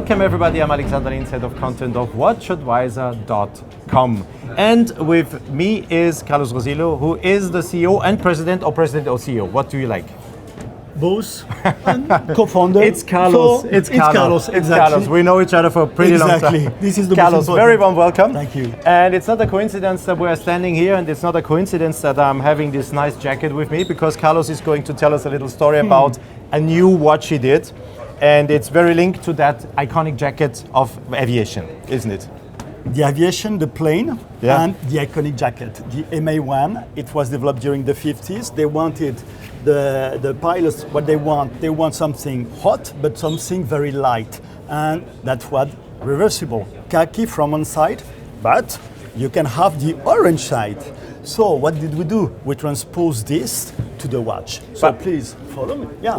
Welcome everybody, I'm Alexander Linz, head of content of WatchAdvisor.com. And with me is Carlos Rosillo, who is the CEO and president or CEO. What do you like? Both, and co-founder. It's Carlos. So it's Carlos. Exactly. It's Carlos. We know each other for a pretty long time. This is the Carlos, very warm welcome. Thank you. And it's not a coincidence that we are standing here, and it's not a coincidence that I'm having this nice jacket with me, because Carlos is going to tell us a little story about a new watch he did. And it's very linked to that iconic jacket of aviation, isn't it? The aviation, the plane, and the iconic jacket. The MA1, it was developed during the 50s. They wanted the pilots, what they want something hot, but something very light. And that's what reversible. Khaki from one side, but you can have the orange side. So what did we do? We transposed this to the watch. So please follow me. Yeah.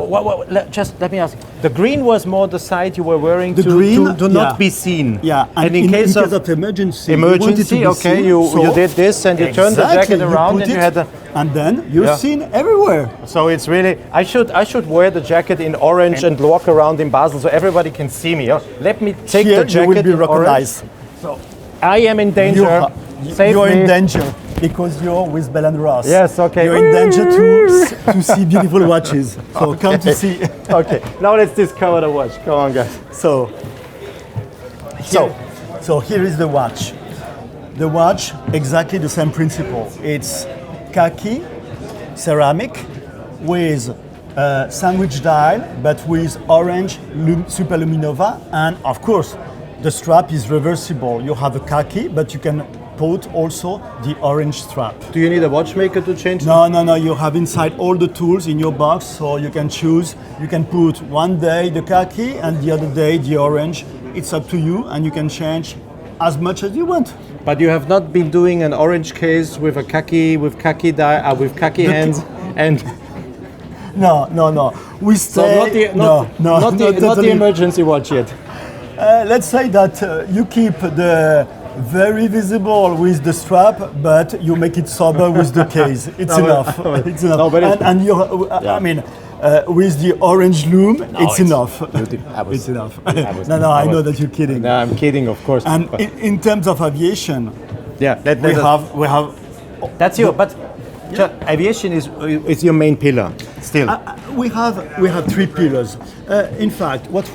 Just let me ask. The green was more the side you were wearing to not be seen. Yeah. And in case of emergency, okay, you did this and you turned the jacket around and you had and then you're seen everywhere. So it's really I should wear the jacket in orange and walk around in Basel so everybody can see me. Let me take the jacket. You will be recognized. So I am in danger. You're in danger. Because you're with Bell & Ross. Yes, okay. You're in danger to see beautiful watches. So come to see. Okay, now let's discover the watch. Come on, guys. So here is the watch. The watch, exactly the same principle. It's khaki, ceramic, with sandwich dial, but with orange superluminova. And of course, the strap is reversible. You have a khaki, but you can put also the orange strap. Do you need a watchmaker to change? No. You have inside all the tools in your box, so you can choose. You can put one day the khaki and the other day the orange. It's up to you, and you can change as much as you want. But you have not been doing an orange case with a khaki hands and. No. We stay. So not the emergency watch yet. Let's say that you keep the very visible with the strap, but you make it sober with the case. It's enough. It's enough. And you, I mean, with the orange lume, it's enough. It's enough. I know that you're kidding. No, I'm kidding, of course. And in terms of aviation, we have. That's you, but. Aviation is your main pillar still. We have three pillars. In fact, what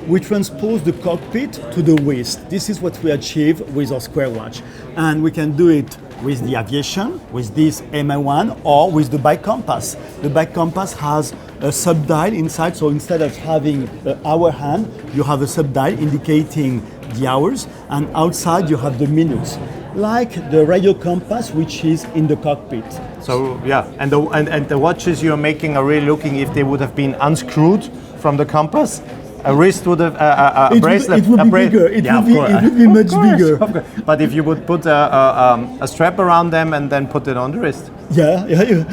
we transpose the cockpit to the waist. This is what we achieve with our square watch, and we can do it with the aviation, with this MA1, or with the bike compass. The bike compass has a sub-dial inside, so instead of having hour hand, you have a sub-dial indicating the hours, and outside you have the minutes, like the radio compass, which is in the cockpit. So and the watches you're making are really looking if they would have been unscrewed from the compass. A wrist would have a bracelet. It would be bigger. It would be much bigger. But if you would put a strap around them and then put it on the wrist. Yeah.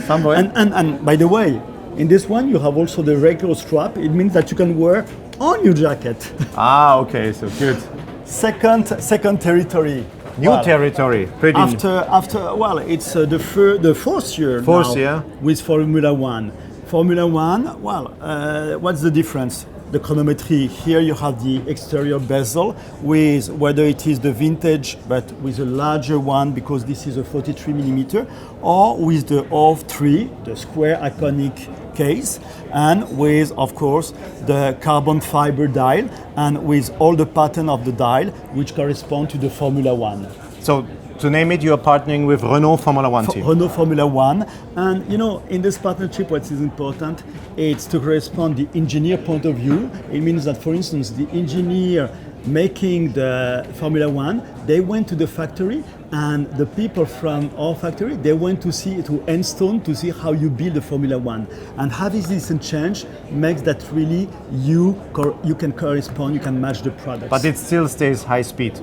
Somewhere. And by the way, in this one you have also the regular strap. It means that you can wear on your jacket. Okay, so good. Second territory. New territory. Pretty after it's the fourth year now with Formula One. Formula One, what's the difference? The chronometry. Here you have the exterior bezel with whether it is the vintage but with a larger one because this is a 43 millimeter, or with the OF3, the square iconic case, and with of course the carbon fiber dial and with all the pattern of the dial which correspond to the Formula One. So to name it, you are partnering with Renauld Formula One team. Renauld Formula One, and in this partnership, what is important, it's to correspond the engineer point of view. It means that, for instance, the engineer making the Formula One, they went to the factory, and the people from our factory, they went to Enstone to see how you build a Formula One. And having this exchange makes that really you can correspond, you can match the products. But it still stays high speed.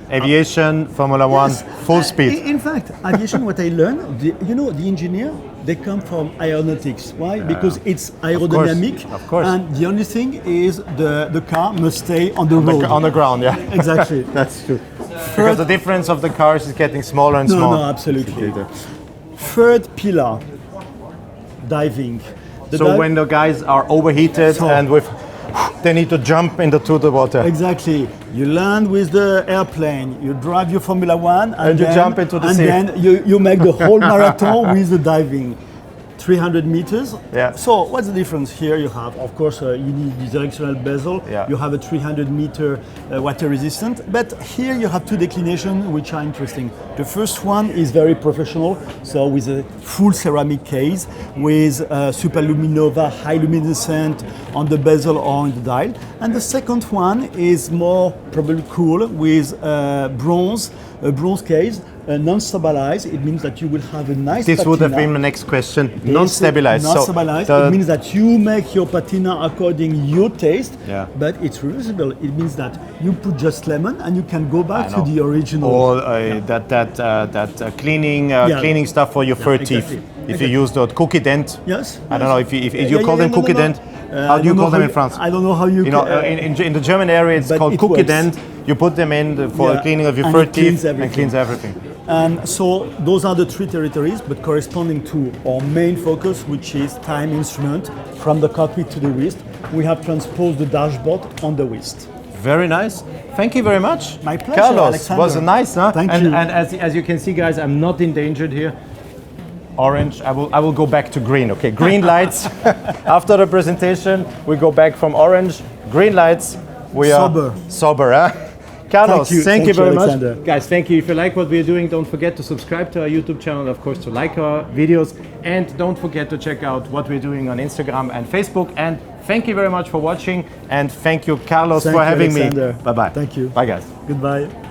Aviation, Formula One, full speed. In fact, aviation, what I learned, the engineer, they come from aeronautics. Why? Because it's aerodynamic. Of course. And the only thing is the car must stay on the road. On the ground, yeah. Exactly. That's true. Because the difference of the cars is getting smaller and smaller. No, absolutely. Third pillar, diving. So when the guys are overheated and with they need to jump into the water. Exactly. You land with the airplane, you drive your Formula One, and you jump into the sea. And then you make the whole marathon with the diving. 300 meters. Yeah. So what's the difference here? You have, of course, you need the directional bezel. Yeah. You have a 300 meter water resistant. But here you have two declinations which are interesting. The first one is very professional, so with a full ceramic case, with superluminova, high luminescent on the bezel or on the dial. And the second one is more probably cool with a bronze case. Non-stabilized, it means that you will have a nice This patina. would have been the next question. Non-stabilized. Non-stabilized. It means that you make your patina according your taste, yeah. but it's reversible. It means that you put just lemon and you can go back to the original. Or that cleaning stuff for your fur teeth. Exactly. If you use the cookie dent. Yes. I don't know if you call them cookie dent. How do you call them in France? I don't know how you. In the German area, it's called cookie dent. You put them in for cleaning of your fur teeth and cleans everything. And so those are the three territories, but corresponding to our main focus, which is time instrument from the cockpit to the wrist. We have transposed the dashboard on the wrist. Very nice. Thank you very much. My pleasure, Carlos. Alexander. Was nice, huh? Thank you. And as you can see, guys, I'm not endangered here. Orange. I will go back to green. Okay, green lights. After the presentation, we go back from orange. Green lights. We are sober, huh? Carlos, thank you very Alexander. much. Guys, thank you. If you like what we're doing, don't forget to subscribe to our YouTube channel, of course, to like our videos, and don't forget to check out what we're doing on Instagram and Facebook. And thank you very much for watching, and thank you, Carlos, for having me. Alexander. Bye-bye. Thank you. Bye, guys. Goodbye.